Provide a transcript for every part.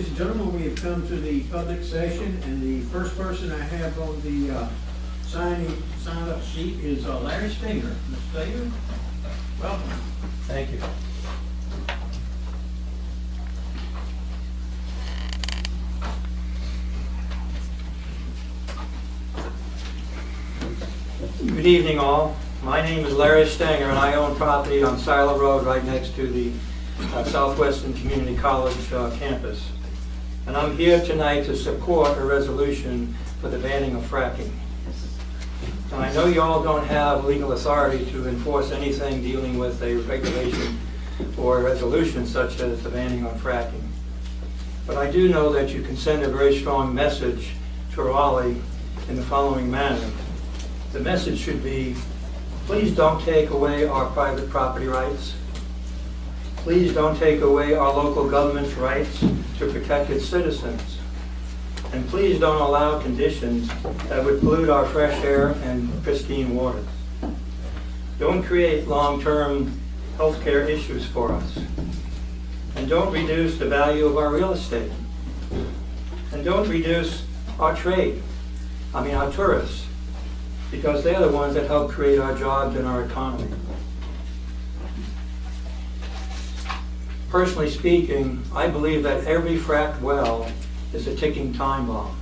Ladies and gentlemen, we have come to the public session, and the first person I have on the sign-up sheet is Larry Stinger. Mr. Stinger, welcome. Thank you. Good evening, all. My name is Larry Stanger, and I own property on Silo Road right next to the Southwestern Community College campus. And I'm here tonight to support a resolution for the banning of fracking. And I know you all don't have legal authority to enforce anything dealing with a regulation or a resolution such as the banning on fracking. But I do know that you can send a very strong message to Raleigh in the following manner. The message should be, please don't take away our private property rights. Please don't take away our local government's rights to protect its citizens. And please don't allow conditions that would pollute our fresh air and pristine waters. Don't create long-term healthcare issues for us. And don't reduce the value of our real estate. And don't reduce our trade, our tourists, because they're the ones that help create our jobs and our economy. Personally speaking, I believe that every fracked well is a ticking time bomb.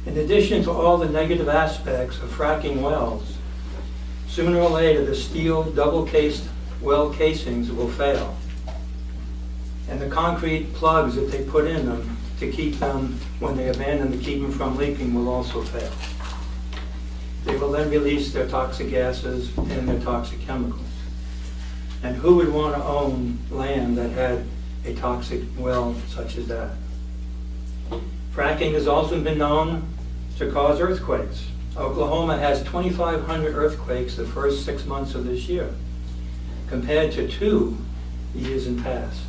In addition to all the negative aspects of fracking wells, sooner or later the steel double-cased well casings will fail. And the concrete plugs that they put in them to keep them, when they abandon to keep them from leaking, will also fail. They will then release their toxic gases and their toxic chemicals. And who would want to own land that had a toxic well such as that? Fracking has also been known to cause earthquakes. Oklahoma has 2,500 earthquakes the first 6 months of this year, compared to 2 years in past.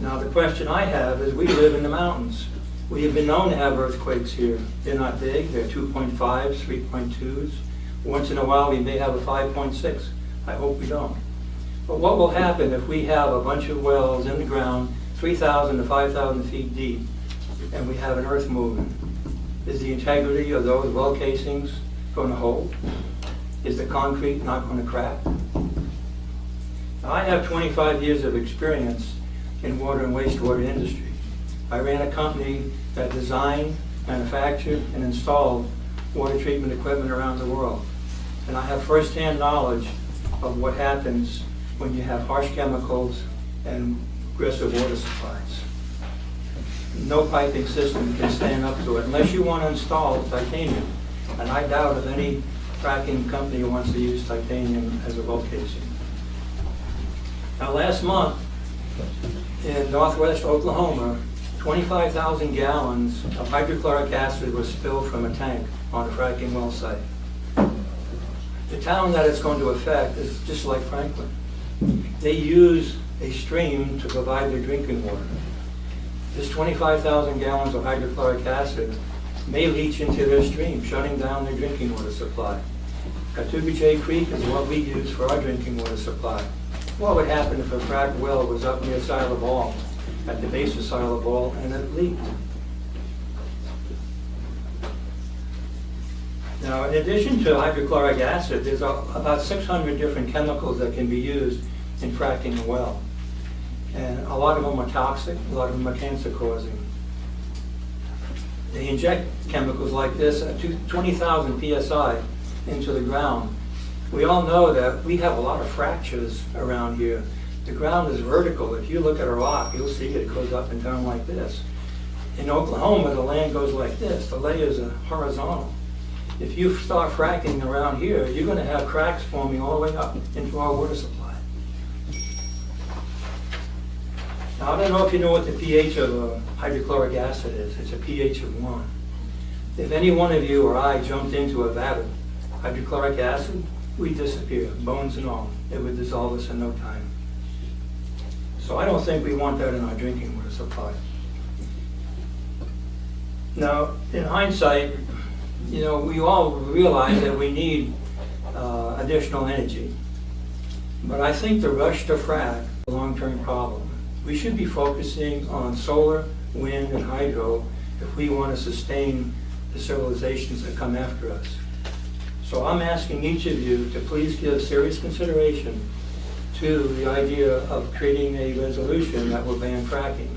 Now the question I have is, we live in the mountains. We have been known to have earthquakes here. They're not big, they're 2.5s, 3.2s. Once in a while we may have a 5.6. I hope we don't. But what will happen if we have a bunch of wells in the ground, 3,000 to 5,000 feet deep, and we have an earth movement? Is the integrity of those well casings going to hold? Is the concrete not going to crack? Now, I have 25 years of experience in water and wastewater industry. I ran a company that designed, manufactured, and installed water treatment equipment around the world. And I have firsthand knowledge of what happens when you have harsh chemicals and aggressive water supplies. No piping system can stand up to it unless you want to install titanium. And I doubt if any fracking company wants to use titanium as a well casing. Now last month in northwest Oklahoma, 25,000 gallons of hydrochloric acid was spilled from a tank on a fracking well site. The town that it's going to affect is just like Franklin. They use a stream to provide their drinking water. This 25,000 gallons of hydrochloric acid may leach into their stream, shutting down their drinking water supply. Catooga Creek is what we use for our drinking water supply. What would happen if a fracked well was up near Silo Ball, at the base of Silo Ball, and it leaked? Now, in addition to hydrochloric acid, there's about 600 different chemicals that can be used in fracking a well. And a lot of them are toxic, a lot of them are cancer-causing. They inject chemicals like this at 20,000 psi into the ground. We all know that we have a lot of fractures around here. The ground is vertical. If you look at a rock, you'll see it goes up and down like this. In Oklahoma, the land goes like this. The layers are horizontal. If you start fracking around here, you're going to have cracks forming all the way up into our water supply. Now, I don't know if you know what the pH of hydrochloric acid is. It's a pH of 1. If any one of you or I jumped into a vat of hydrochloric acid, we'd disappear, bones and all. It would dissolve us in no time. So I don't think we want that in our drinking water supply. Now, in hindsight, we all realize that we need additional energy. But I think the rush to frack is a long-term problem. We should be focusing on solar, wind, and hydro if we want to sustain the civilizations that come after us. So I'm asking each of you to please give serious consideration to the idea of creating a resolution that will ban fracking.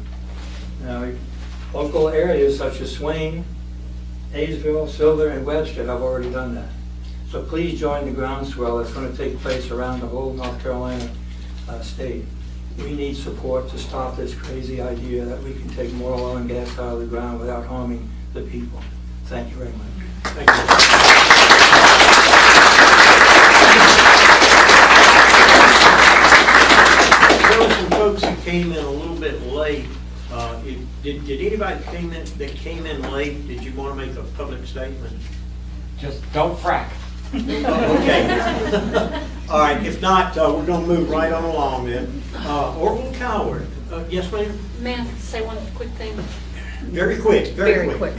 Now, local areas such as Swain, Hayesville, Silver, and Webster have already done that. So please join the groundswell that's going to take place around the whole North Carolina state. We need support to stop this crazy idea that we can take more oil and gas out of the ground without harming the people. Thank you very much. Thank you. There were some folks that came in a little bit late. Did anybody that came in late, did you want to make a public statement? Just don't frack. Okay. All right, if not, we're going to move right on along then. Orville Coward. Yes, ma'am? May I say one quick thing? Very quick, very quick.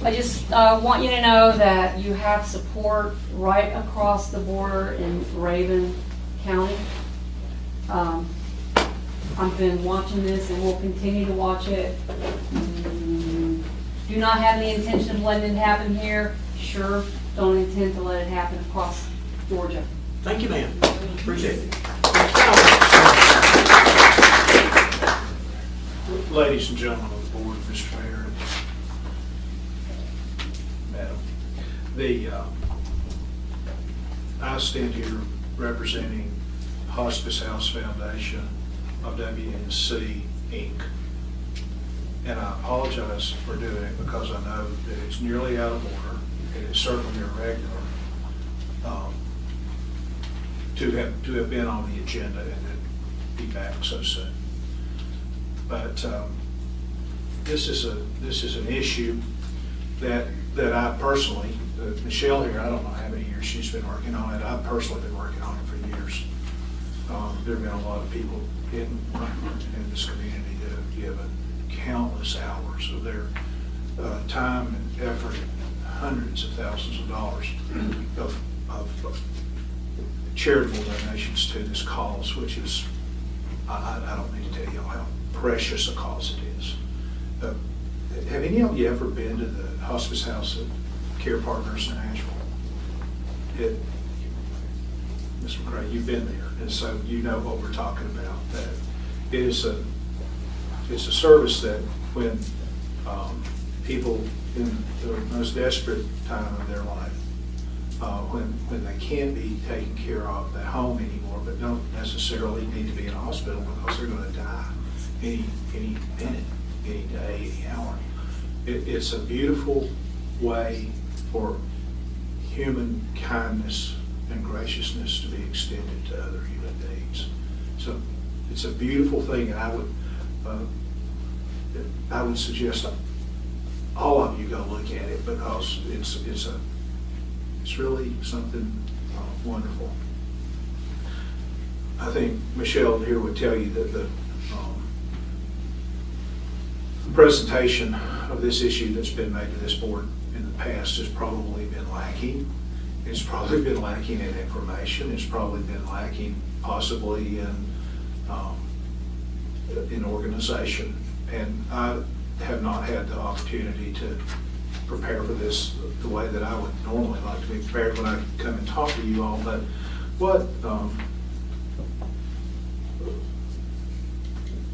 I just want you to know that you have support right across the border in Raven County. I've been watching this and will continue to watch it. Do not have the intention of letting it happen here. Sure, don't intend to let it happen across Georgia. Thank you, ma'am. Appreciate it. Ladies and gentlemen of the board, Mr. Mayor, Madam, I stand here representing Hospice House Foundation of WNC Inc. And I apologize for doing it because I know that it's nearly out of order. It is certainly irregular to have been on the agenda and then be back so soon. But this is an issue that I personally, Michelle here, I don't know how many years she's been working on it. I've personally been working on it for years. There have been a lot of people in this community that have given countless hours of their time and effort, hundreds of thousands of dollars of charitable donations to this cause, which is, I don't need to tell you how precious a cause it is. Have any of you ever been to the Hospice House of Care Partners in Asheville? Ms. McCray, you've been there, and so you know what we're talking about. That it is it's a service that when people in the most desperate time of their life, when they can't be taken care of at home anymore, but don't necessarily need to be in a hospital because they're going to die any minute, any day, any hour. It's a beautiful way for human kindness and graciousness to be extended to other human beings. So it's a beautiful thing, and I would suggest all of you go look at it because it's really something wonderful. I think Michelle here would tell you that the presentation of this issue that's been made to this board in the past has probably been lacking. It's probably been lacking in information. It's probably been lacking possibly in organization. And I have not had the opportunity to prepare for this the way that I would normally like to be prepared when I come and talk to you all. But what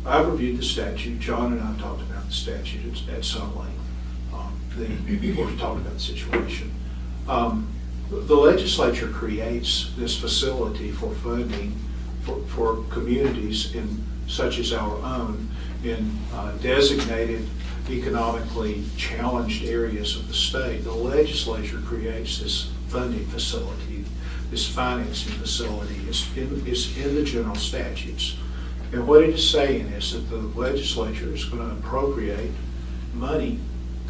I've reviewed the statute. John and I talked about the statute at some length before we talked about the situation. The legislature creates this facility for funding for communities such as our own in designated economically challenged areas of the state. The legislature creates this funding facility, this financing facility. It's in the general statutes. And what it is saying is that the legislature is going to appropriate money,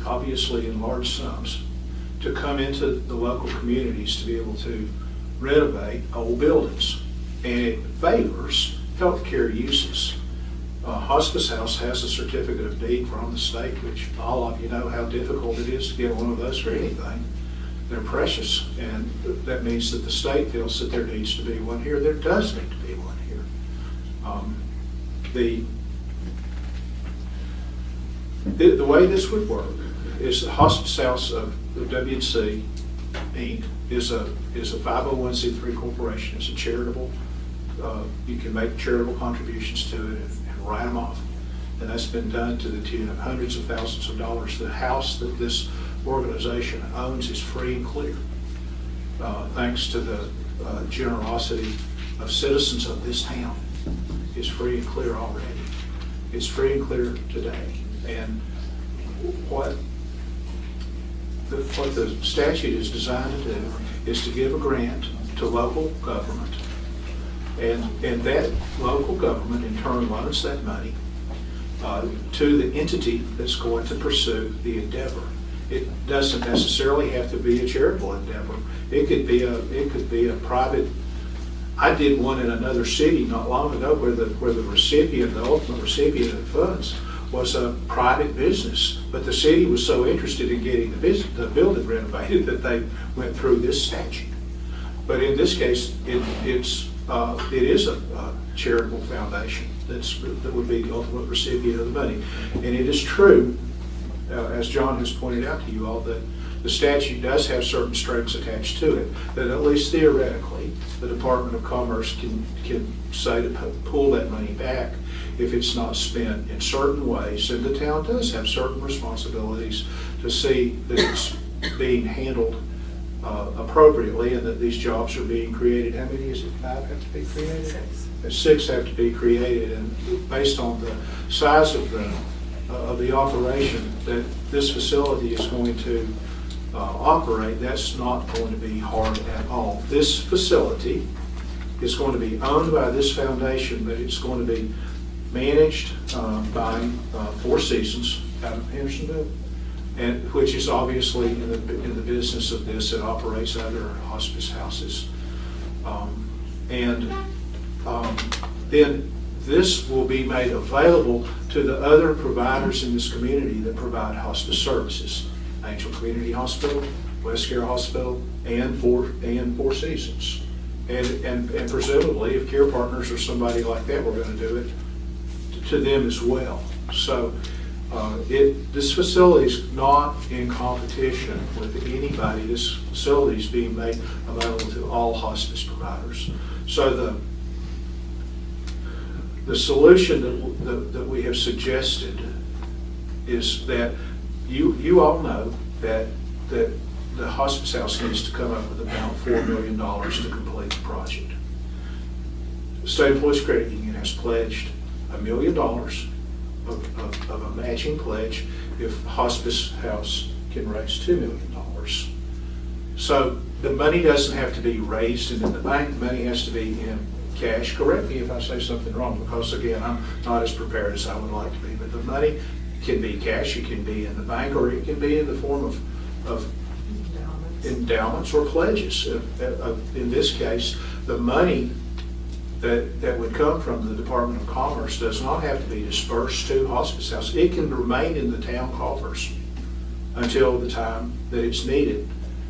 obviously in large sums, to come into the local communities to be able to renovate old buildings. And it favors healthcare uses. Hospice House has a certificate of need from the state, which all of you know how difficult it is to get one of those for anything. They're precious, and that means that the state feels that there needs to be one here. There does need to be one here. The way this would work is the Hospice House of the WC Inc. is a 501c3 corporation. It's a charitable. You can make charitable contributions to it and write them off. And that's been done to the tune of hundreds of thousands of dollars. The house that this organization owns is free and clear, thanks to the generosity of citizens of this town. It's free and clear already. It's free and clear today. And what the statute is designed to do is to give a grant to local government. And that local government in turn loans that money to the entity that's going to pursue the endeavor. It doesn't necessarily have to be a charitable endeavor. It could be a private. I did one in another city not long ago where the recipient, the ultimate recipient of the funds, was a private business, but the city was so interested in getting the building renovated that they went through this statute. But in this case, it is a charitable foundation that would be the ultimate recipient of the money. And it is true, as John has pointed out to you all, that the statute does have certain strings attached to it, that at least theoretically, the Department of Commerce can say to pull that money back if it's not spent in certain ways. And the town does have certain responsibilities to see that it's being handled appropriately and that these jobs are being created. How many is it? 5 have to be created? 6 have to be created, and based on the size of the operation that this facility is going to operate, that's not going to be hard at all. This facility is going to be owned by this foundation, but it's going to be managed by Four Seasons out of Hendersonville, and which is obviously in the business of this. It operates other hospice houses, then this will be made available to the other providers in this community that provide hospice services: Angel Community Hospital, West Care Hospital, and Four Seasons. And presumably, if Care Partners or somebody like that were going to do it, to them as well. So this facility is not in competition with anybody. This facility is being made available to all hospice providers. So the solution that we have suggested is that you all know that the hospice house needs to come up with about $4 million to complete the project. The State Employees Credit Union has pledged $1 million of a matching pledge if the hospice house can raise $2 million. So the money doesn't have to be raised in the bank. The money has to be in cash. Correct me if I say something wrong, because again, I'm not as prepared as I would like to be. But the money can be cash, it can be in the bank, or it can be in the form of endowments or pledges. In this case, the money that would come from the Department of Commerce does not have to be dispersed to hospice house. It can remain in the town coffers until the time that it's needed.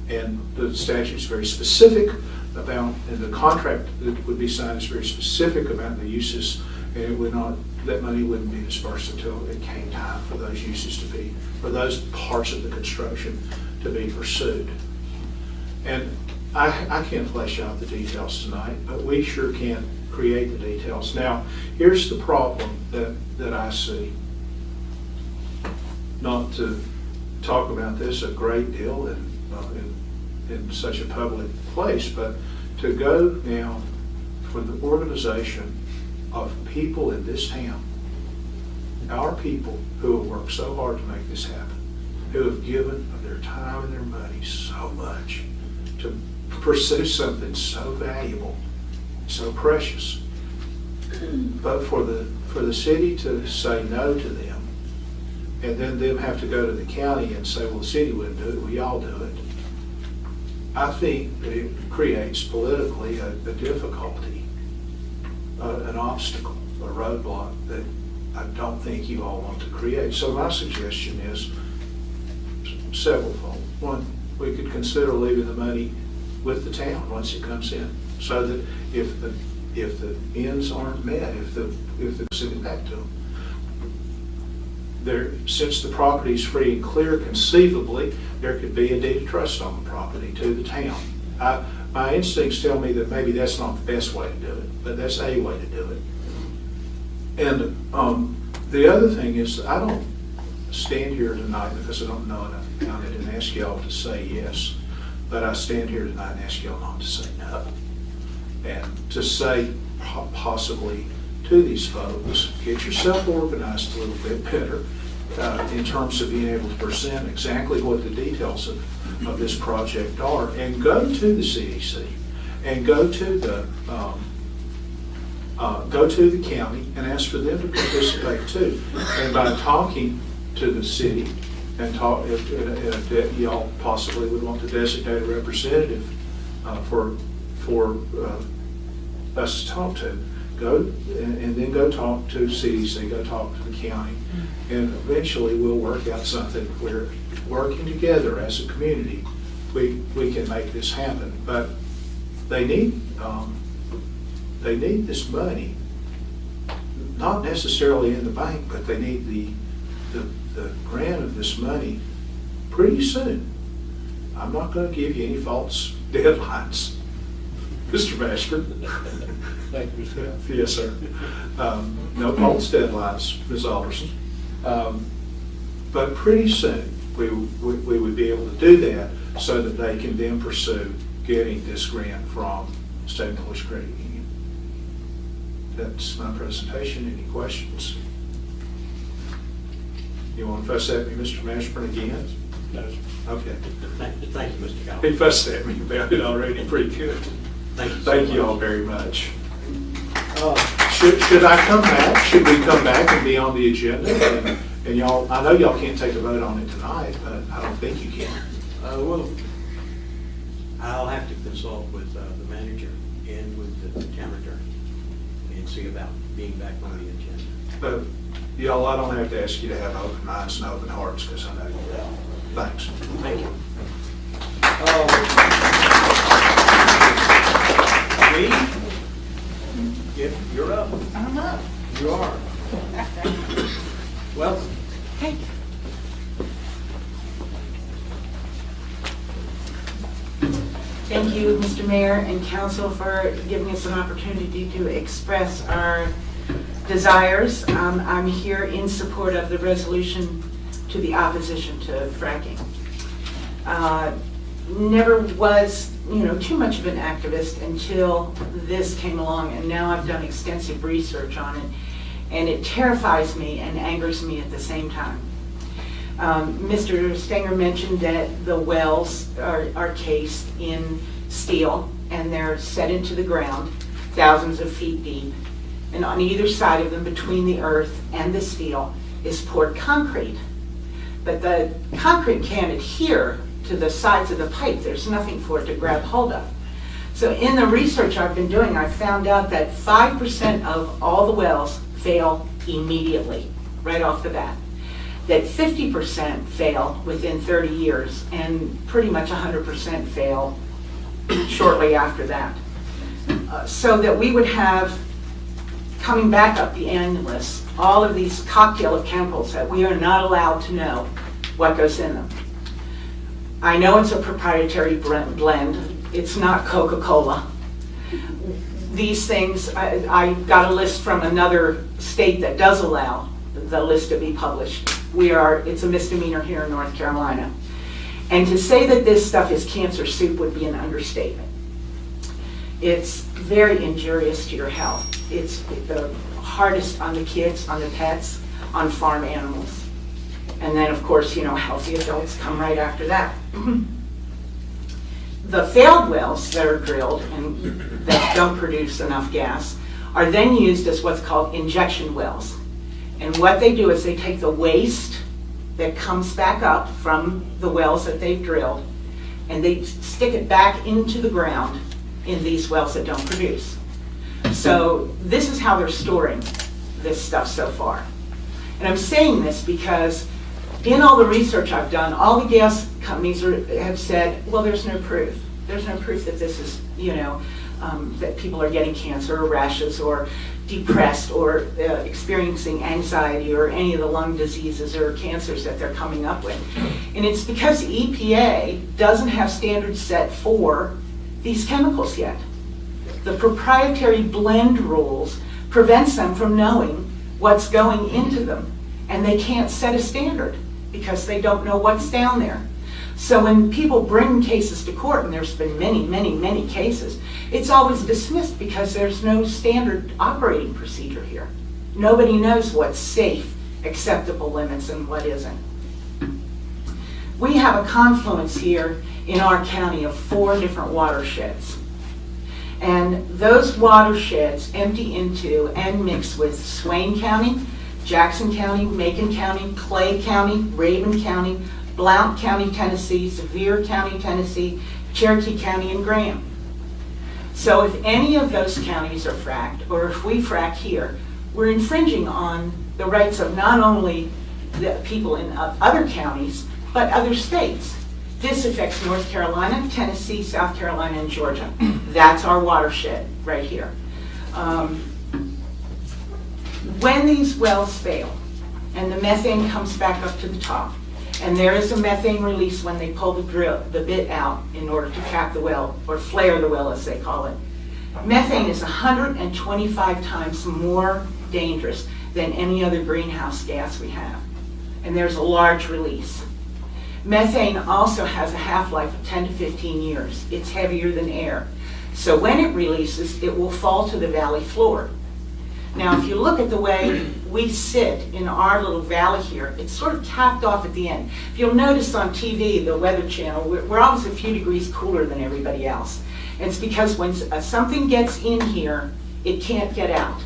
And the statute is very specific about, and the contract that would be signed is very specific about the uses, and it would not, that money wouldn't be dispersed until it came time for those uses to be, for those parts of the construction to be pursued. And I can't flesh out the details tonight, but we sure can create the details. Now, here's the problem that I see. Not to talk about this a great deal in such a public place, but to go now for the organization of people in this town, our people who have worked so hard to make this happen, who have given of their time and their money so much to pursue something so valuable, so precious. But for the city to say no to them, and then them have to go to the county and say, well, the city wouldn't do it, we all do it. I think that it creates politically a difficulty, an obstacle, a roadblock that I don't think you all want to create. So my suggestion is severalfold. One, we could consider leaving the money with the town once it comes in, so that if the ends aren't met, if the send it back to them. since the property is free and clear, conceivably, there could be a deed of trust on the property to the town. My instincts tell me that maybe that's not the best way to do it, but that's a way to do it. And the other thing is, I don't stand here tonight because I don't know enough about it and ask y'all to say yes, but I stand here tonight and ask y'all not to say no. And to say possibly to these folks, get yourself organized a little bit better in terms of being able to present exactly what the details of this project are, and go to the CDC and go to the county and ask for them to participate too. And by talking to the city and y'all possibly would want to designate a representative for us to talk to. Go and then go talk to CDC, go talk to the county, and eventually we'll work out something where, working together as a community, we can make this happen. But they need this money, not necessarily in the bank, but they need the grant of this money pretty soon. I'm not going to give you any false deadlines, Mr. Mashburn. Thank you, Mr. Alderman. Yes, sir. No false deadlines, Ms. Alderson. But pretty soon, we would be able to do that so that they can then pursue getting this grant from State English Credit Union. That's my presentation. Any questions? You want to fuss at me, Mr. Mashburn, again? No, sir. Okay. Thank you, Mr. He Alderman. fussed at me about it already pretty good. Thank you. Thank you all very much. Should I come back? Should we come back and be on the agenda? And y'all, I know y'all can't take a vote on it tonight, but I don't think you can. Well, I'll have to consult with the manager and with the town attorney and see about being back on the agenda. But y'all, I don't have to ask you to have open minds and open hearts because I know you will. Thanks. Thank you. Lee, you're up. I'm up. You are. Welcome. Thank you. Thank you, Mr. Mayor and Council, for giving us an opportunity to express our desires. I'm here in support of the resolution to the opposition to fracking. Never was, too much of an activist until this came along, and now I've done extensive research on it, and it terrifies me and angers me at the same time. Mr. Stenger mentioned that the wells are cased in steel, and they're set into the ground thousands of feet deep, and on either side of them, between the earth and the steel, is poured concrete. But the concrete can't adhere to the sides of the pipe. There's nothing for it to grab hold of. So in the research I've been doing, I found out that 5% of all the wells fail immediately, right off the bat. That 50% fail within 30 years, and pretty much 100% fail shortly after that. So that we would have, coming back up the endless, all of these cocktail of chemicals that we are not allowed to know what goes in them. I know it's a proprietary blend. It's not Coca-Cola. These things, I got a list from another state that does allow the list to be published. It's a misdemeanor here in North Carolina. And to say that this stuff is cancer soup would be an understatement. It's very injurious to your health. It's the hardest on the kids, on the pets, on farm animals. And then, of course, healthy adults come right after that. The failed wells that are drilled and that don't produce enough gas are then used as what's called injection wells. And what they do is they take the waste that comes back up from the wells that they've drilled, and they stick it back into the ground in these wells that don't produce. So this is how they're storing this stuff so far. And I'm saying this because in all the research I've done, all the gas companies have said, well, there's no proof. There's no proof that this is, that people are getting cancer or rashes or depressed or experiencing anxiety or any of the lung diseases or cancers that they're coming up with. And it's because the EPA doesn't have standards set for these chemicals yet. The proprietary blend rules prevents them from knowing what's going into them, and they can't set a standard because they don't know what's down there. So when people bring cases to court, and there's been many, many, many cases, it's always dismissed because there's no standard operating procedure here. Nobody knows what's safe, acceptable limits, and what isn't. We have a confluence here in our county of 4 different watersheds. And those watersheds empty into and mix with Swain County, Jackson County, Macon County, Clay County, Raven County, Blount County, Tennessee, Sevier County, Tennessee, Cherokee County, and Graham. So if any of those counties are fracked, or if we frack here, we're infringing on the rights of not only the people in other counties, but other states. This affects North Carolina, Tennessee, South Carolina, and Georgia. That's our watershed right here. When these wells fail, and the methane comes back up to the top, and there is a methane release when they pull the bit out in order to cap the well, or flare the well as they call it. Methane is 125 times more dangerous than any other greenhouse gas we have. And there's a large release. Methane also has a half-life of 10 to 15 years. It's heavier than air. So when it releases, it will fall to the valley floor. Now, if you look at the way we sit in our little valley here, it's sort of capped off at the end. If you'll notice on TV, the Weather Channel, we're always a few degrees cooler than everybody else. And it's because when something gets in here, it can't get out.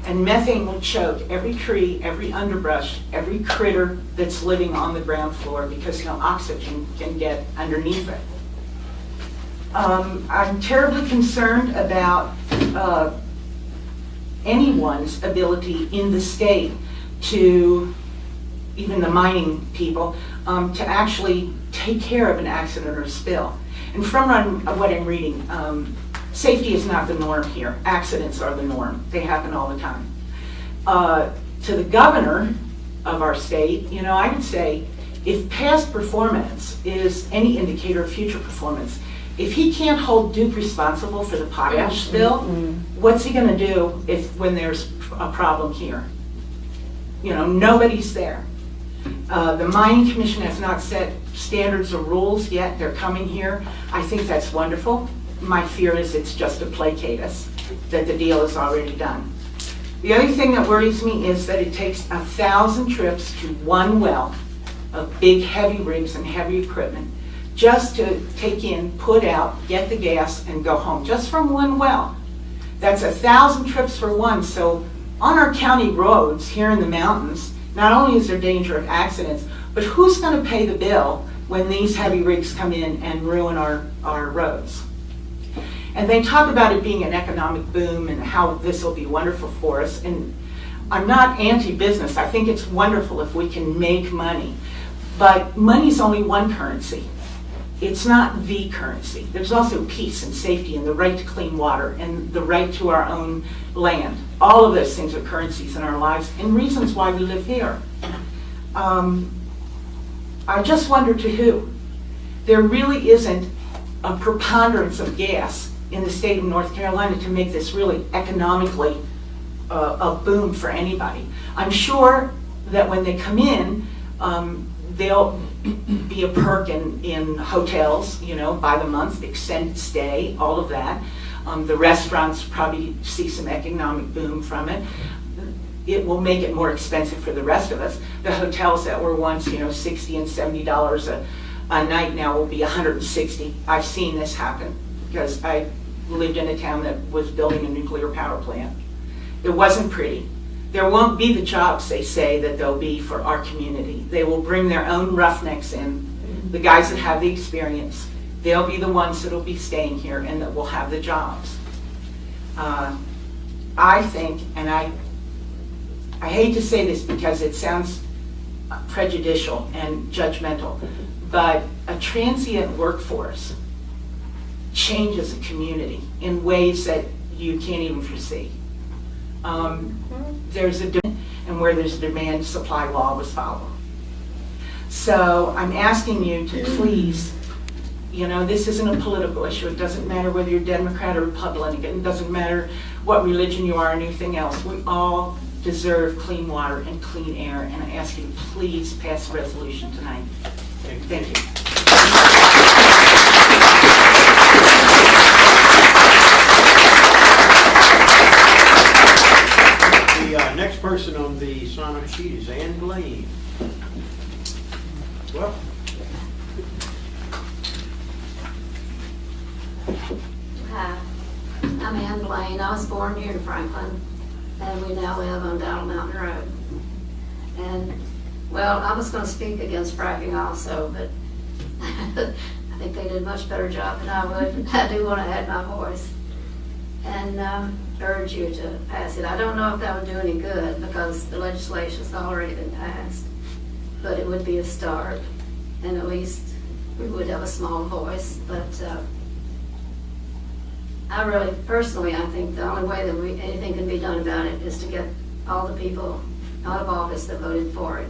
And methane will choke every tree, every underbrush, every critter that's living on the ground floor because no oxygen can get underneath it. I'm terribly concerned about anyone's ability in the state to, even the mining people, to actually take care of an accident or a spill. And from what I'm reading, safety is not the norm here. Accidents are the norm. They happen all the time. To the governor of our state, you know, I would say if past performance is any indicator of future performance, if he can't hold Duke responsible for the potash spill, what's he going to do when there's a problem here? You know, nobody's there. The Mining Commission has not set standards or rules yet. They're coming here. I think that's wonderful. My fear is it's just to placate us, that the deal is already done. The other thing that worries me is that it takes 1,000 trips to one well of big heavy rigs and heavy equipment just to take in, put out, get the gas, and go home, just from one well. That's 1,000 trips for one. So on our county roads here in the mountains, not only is there danger of accidents, but who's going to pay the bill when these heavy rigs come in and ruin our roads? And they talk about it being an economic boom and how this will be wonderful for us. And I'm not anti-business. I think it's wonderful if we can make money. But money's only one currency. It's not the currency. There's also peace and safety and the right to clean water and the right to our own land. All of those things are currencies in our lives and reasons why we live here. I just wonder to who. There really isn't a preponderance of gas in the state of North Carolina to make this really economically a boom for anybody. I'm sure that when they come in, there'll be a perk in hotels, you know, by the month, extended stay, all of that. The restaurants probably see some economic boom from it. It will make it more expensive for the rest of us. The hotels that were once, you know, $60 and $70 a night now will be $160. I've seen this happen because I lived in a town that was building a nuclear power plant. It wasn't pretty. There won't be the jobs, they say, that there'll be for our community. They will bring their own roughnecks in, the guys that have the experience. They'll be the ones that will be staying here and that will have the jobs. I think, and I hate to say this because it sounds prejudicial and judgmental, but a transient workforce changes a community in ways that you can't even foresee. There's a demand, and where there's a demand, supply law was followed. So I'm asking you to please, you know, this isn't a political issue. It doesn't matter whether you're Democrat or Republican. It doesn't matter what religion you are or anything else. We all deserve clean water and clean air, and I ask you to please pass a resolution tonight. Thank you. The next person on the sign-up sheet is Ann Blaine. Welcome. Hi, I'm Ann Blaine. I was born here in Franklin, and we now live on Dowdle Mountain Road. And, well, I was going to speak against fracking also, but I think they did a much better job than I would. I do want to add my voice and urge you to pass it. I don't know if that would do any good because the legislation's already been passed, but it would be a start, and at least we would have a small voice. But I really, personally, I think the only way that anything can be done about it is to get all the people out of office that voted for it.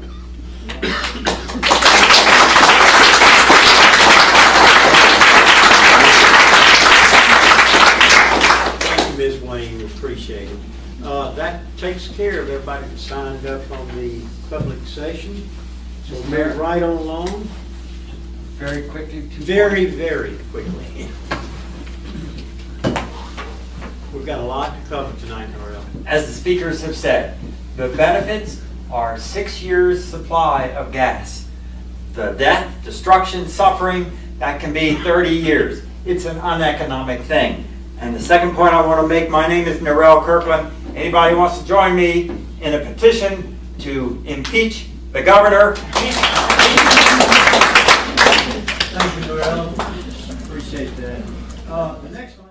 Thank you, Ms. Blaine, we appreciate it. That takes care of everybody that signed up on the public session. So we'll move right on along. Very quickly. Very, very quickly. We've got a lot to cover tonight, Norrell. As the speakers have said, the benefits are 6 years supply of gas. The death, destruction, suffering, that can be 30 years. It's an uneconomic thing. And the second point I want to make, my name is Norrell Kirkland. Anybody who wants to join me in a petition to impeach the governor? Thank you, Noel. Appreciate that. The next one.